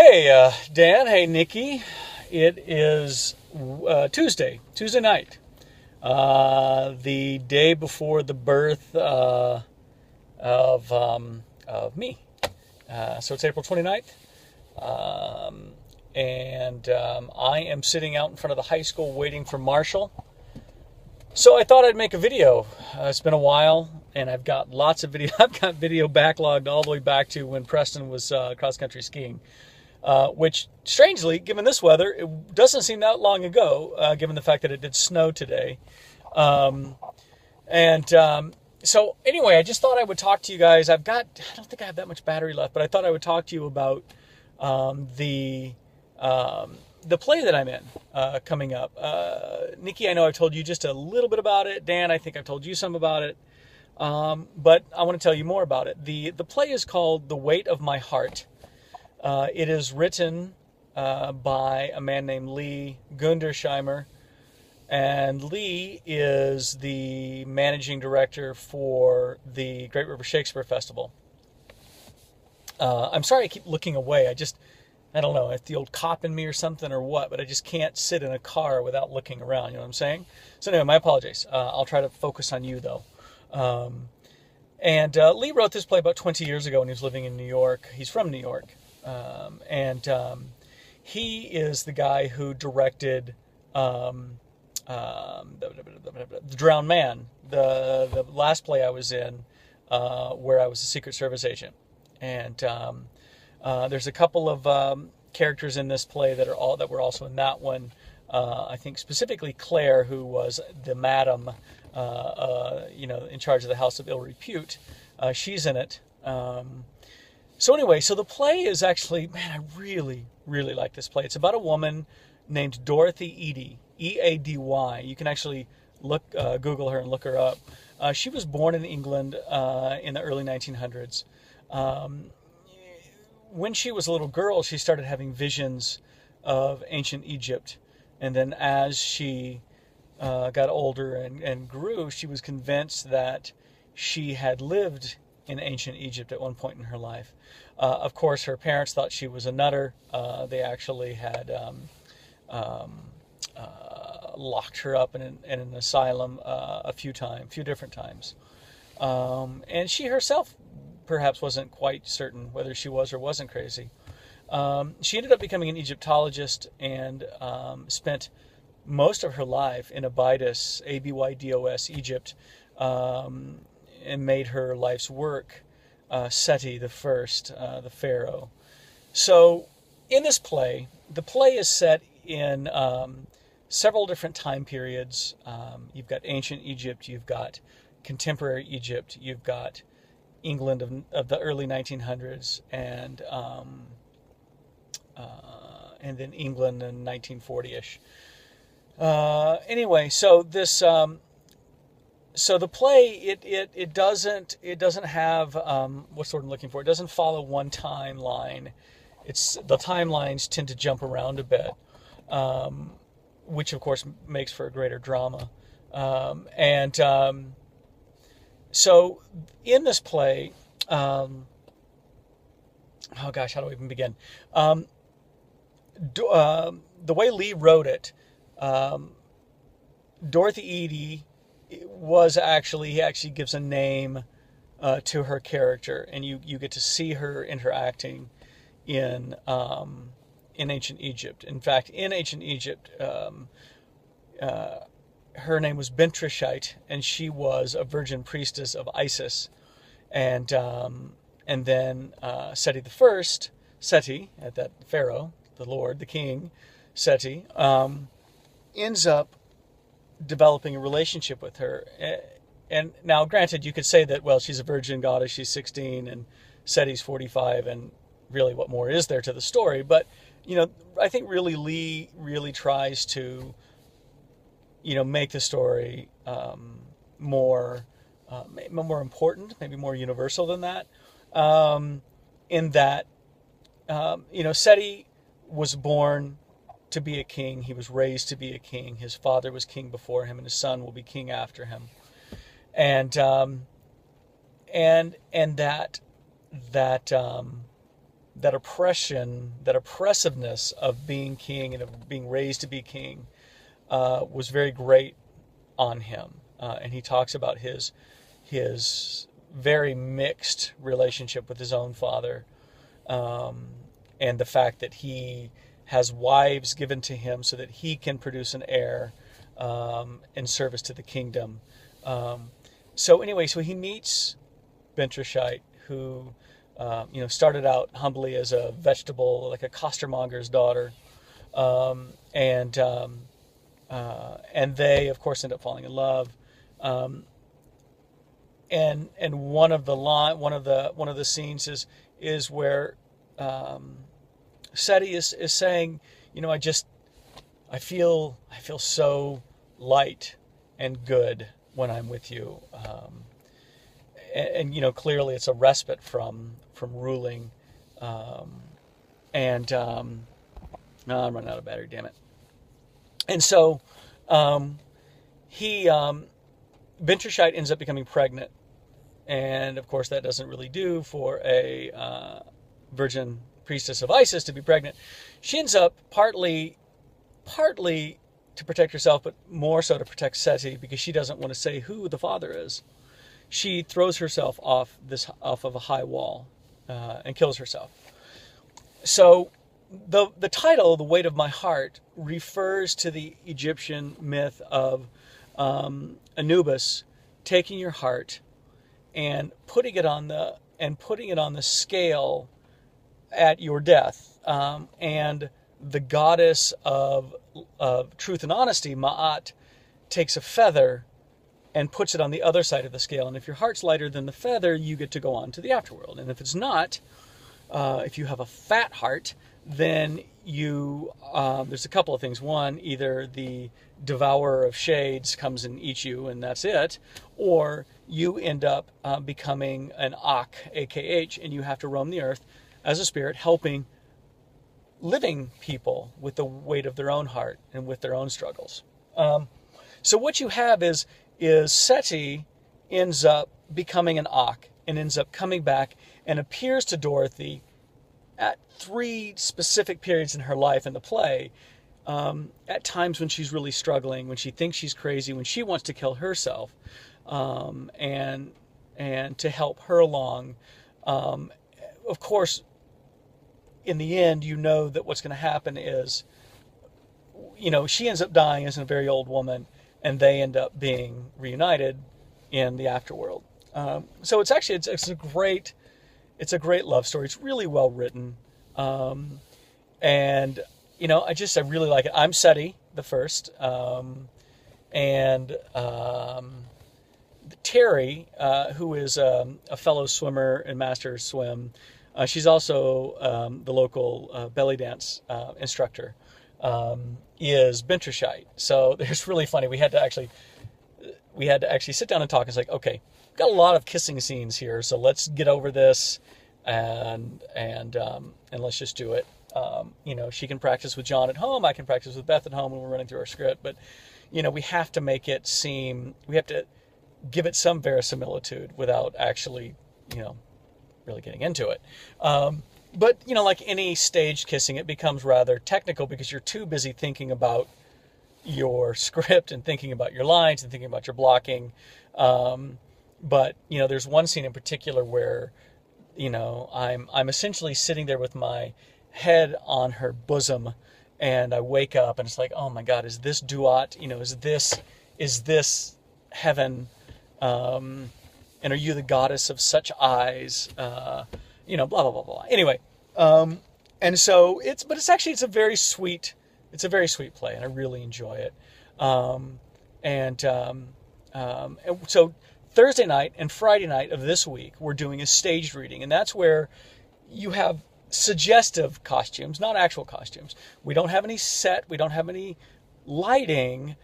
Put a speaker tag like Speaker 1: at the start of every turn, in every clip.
Speaker 1: Hey, Dan. Hey, Nikki. It is Tuesday night, the day before the birth of me. So it's April 29th, and I am sitting out in front of the high school waiting for Marshall. So I thought I'd make a video. It's been a while, and I've got lots of video. I've got video backlogged all the way back to when Preston was cross-country skiing. Which, strangely, given this weather, it doesn't seem that long ago, given the fact that it did snow today. So anyway, I just thought I would talk to you guys. I don't think I have that much battery left, but I thought I would talk to you about the play that I'm in coming up. Nikki, I know I've told you just a little bit about it. Dan, I think I've told you some about it. But I want to tell you more about it. The play is called The Weight of My Heart. It is written by a man named Lee Gundersheimer, and Lee is the managing director for the Great River Shakespeare Festival. I'm sorry I keep looking away. I don't know if the old cop in me or something or what, but I just can't sit in a car without looking around, you know what I'm saying? So anyway, my apologies. I'll try to focus on you, though. Lee wrote this play about 20 years ago when he was living in New York. He's from New York. He is the guy who directed The Drowned Man, the last play I was in, where I was a Secret Service agent. And there's a couple of characters in this play that were also in that one. I think specifically Claire, who was the madam, in charge of the House of Ill Repute. She's in it. So anyway, so the play is actually, man, I really, really like this play. It's about a woman named Dorothy Eady, E-A-D-Y. You can actually Google her and look her up. She was born in England in the early 1900s. When she was a little girl, she started having visions of ancient Egypt. And then as she got older and grew, she was convinced that she had lived in ancient Egypt at one point in her life. Of course, her parents thought she was a nutter. They actually had locked her up in an asylum a few different times. And she herself perhaps wasn't quite certain whether she was or wasn't crazy. She ended up becoming an Egyptologist and spent most of her life in Abydos, A-B-Y-D-O-S, Egypt, and made her life's work Seti the First, the pharaoh. So in this play, the play is set in several different time periods. You've got ancient Egypt, you've got contemporary Egypt, you've got England of the early 1900s, and then England in 1940-ish. Anyway, so this. So the play, it doesn't have what's the word I'm looking for? It doesn't follow one timeline. The timelines tend to jump around a bit, which of course makes for a greater drama. So in this play, oh gosh, how do I even begin? The way Lee wrote it, Dorothy Eady he actually gives a name to her character, and you get to see her interacting in ancient Egypt. In fact, in ancient Egypt, her name was Bentrishite, and she was a virgin priestess of Isis. And then Seti the First, that pharaoh, the lord, the king, Seti, ends up developing a relationship with her. And now, granted, you could say that, well, she's a virgin goddess, she's 16, and Seti's 45, and really what more is there to the story? But, I think really Lee really tries to, make the story more important, maybe more universal than that, in that, Seti was born to be a king. He was raised to be a king. His father was king before him, and his son will be king after him. And that that oppression, that oppressiveness of being king and of being raised to be king was very great on him. And he talks about his very mixed relationship with his own father, and the fact that he has wives given to him so that he can produce an heir in service to the kingdom. So he meets Bentrashite, who started out humbly as a vegetable, like a costermonger's daughter, and they, of course, end up falling in love. And one of the scenes is where Seti is saying, I feel so light and good when I'm with you, and clearly it's a respite from ruling, and I'm running out of battery, damn it. And so Bentrashite ends up becoming pregnant, and of course that doesn't really do for a virgin priestess of Isis to be pregnant. She ends up partly to protect herself, but more so to protect Seti, because she doesn't want to say who the father is. She throws herself off of a high wall and kills herself. So the title, "The Weight of My Heart," refers to the Egyptian myth of Anubis taking your heart and putting it on the scale at your death, and the goddess of truth and honesty, Ma'at, takes a feather and puts it on the other side of the scale. And if your heart's lighter than the feather, you get to go on to the afterworld. And if it's not, if you have a fat heart, then there's a couple of things. One, either the devourer of shades comes and eats you, and that's it, or you end up becoming an Ak, AKH, and you have to roam the earth as a spirit, helping living people with the weight of their own heart and with their own struggles. So what you have is Seti ends up becoming an Ak and ends up coming back and appears to Dorothy at 3 specific periods in her life in the play, at times when she's really struggling, when she thinks she's crazy, when she wants to kill herself, and to help her along. Of course, in the end, that what's going to happen is, she ends up dying as a very old woman, and they end up being reunited in the afterworld. So it's actually a great love story. It's really well written, and I really like it. I'm Seti the first, and Terry, who is a fellow swimmer and master swim. She's also the local belly dance instructor, is Bentrashite. So it's really funny. We had to actually sit down and talk. It's like, okay, we've got a lot of kissing scenes here, so let's get over this and let's just do it. She can practice with John at home. I can practice with Beth at home when we're running through our script. But we have to make it seem. We have to give it some verisimilitude without actually, really getting into it. But, like any staged kissing, it becomes rather technical because you're too busy thinking about your script and thinking about your lines and thinking about your blocking. But, there's one scene in particular where, I'm essentially sitting there with my head on her bosom, and I wake up and it's like, oh my God, is this duat? Is this heaven? And are you the goddess of such eyes? Blah, blah, blah, blah. Anyway, and so it's a very sweet play, and I really enjoy it. And so Thursday night and Friday night of this week, we're doing a staged reading, and that's where you have suggestive costumes, not actual costumes. We don't have any set, we don't have any lighting,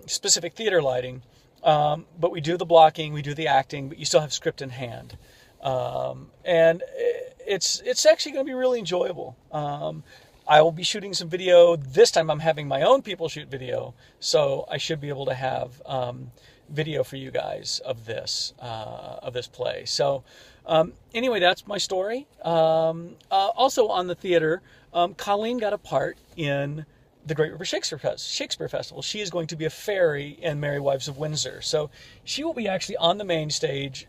Speaker 1: specific theater lighting. But we do the blocking, we do the acting, but you still have script in hand. And it's actually going to be really enjoyable. I will be shooting some video. This time I'm having my own people shoot video, so I should be able to have video for you guys of this play. So Anyway, that's my story. Also on the theater, Colleen got a part in the Great River Shakespeare Festival. She is going to be a fairy in Merry Wives of Windsor. So she will be actually on the main stage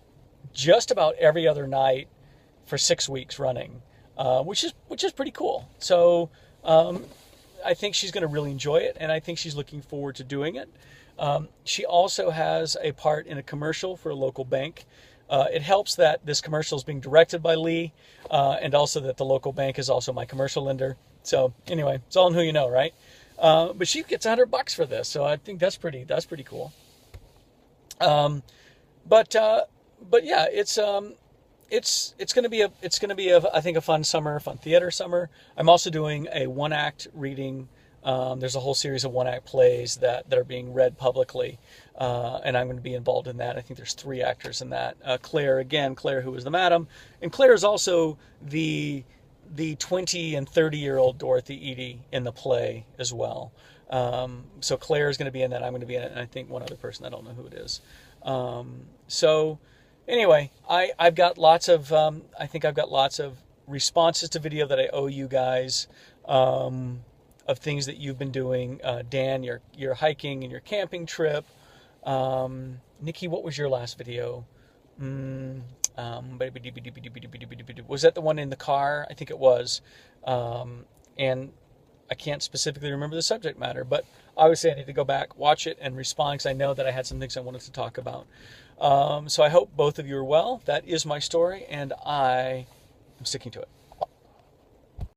Speaker 1: just about every other night for 6 weeks running, which is pretty cool. So I think she's going to really enjoy it, and I think she's looking forward to doing it. She also has a part in a commercial for a local bank. It helps that this commercial is being directed by Lee, and also that the local bank is also my commercial lender. So anyway, it's all in who you know, right? But she gets $100 for this, so I think that's pretty cool. But yeah, it's going to be I think a fun summer, fun theater summer. I'm also doing a one-act reading. There's a whole series of one-act plays that are being read publicly, and I'm going to be involved in that. I think there's 3 actors in that. Claire, who was the madam, and Claire is also the 20 and 30-year-old Dorothy Eady in the play as well. So Claire is going to be in that. I'm going to be in it, and I think one other person. I don't know who it is. So anyway, I've got lots of I think I've got lots of responses to video that I owe you guys, of things that you've been doing. Dan, your hiking and your camping trip. Nikki, what was your last video? Was that the one in the car? I think it was. And I can't specifically remember the subject matter, but obviously I need to go back, watch it, and respond, because I know that I had some things I wanted to talk about. So I hope both of you are well. That is my story, and I am sticking to it.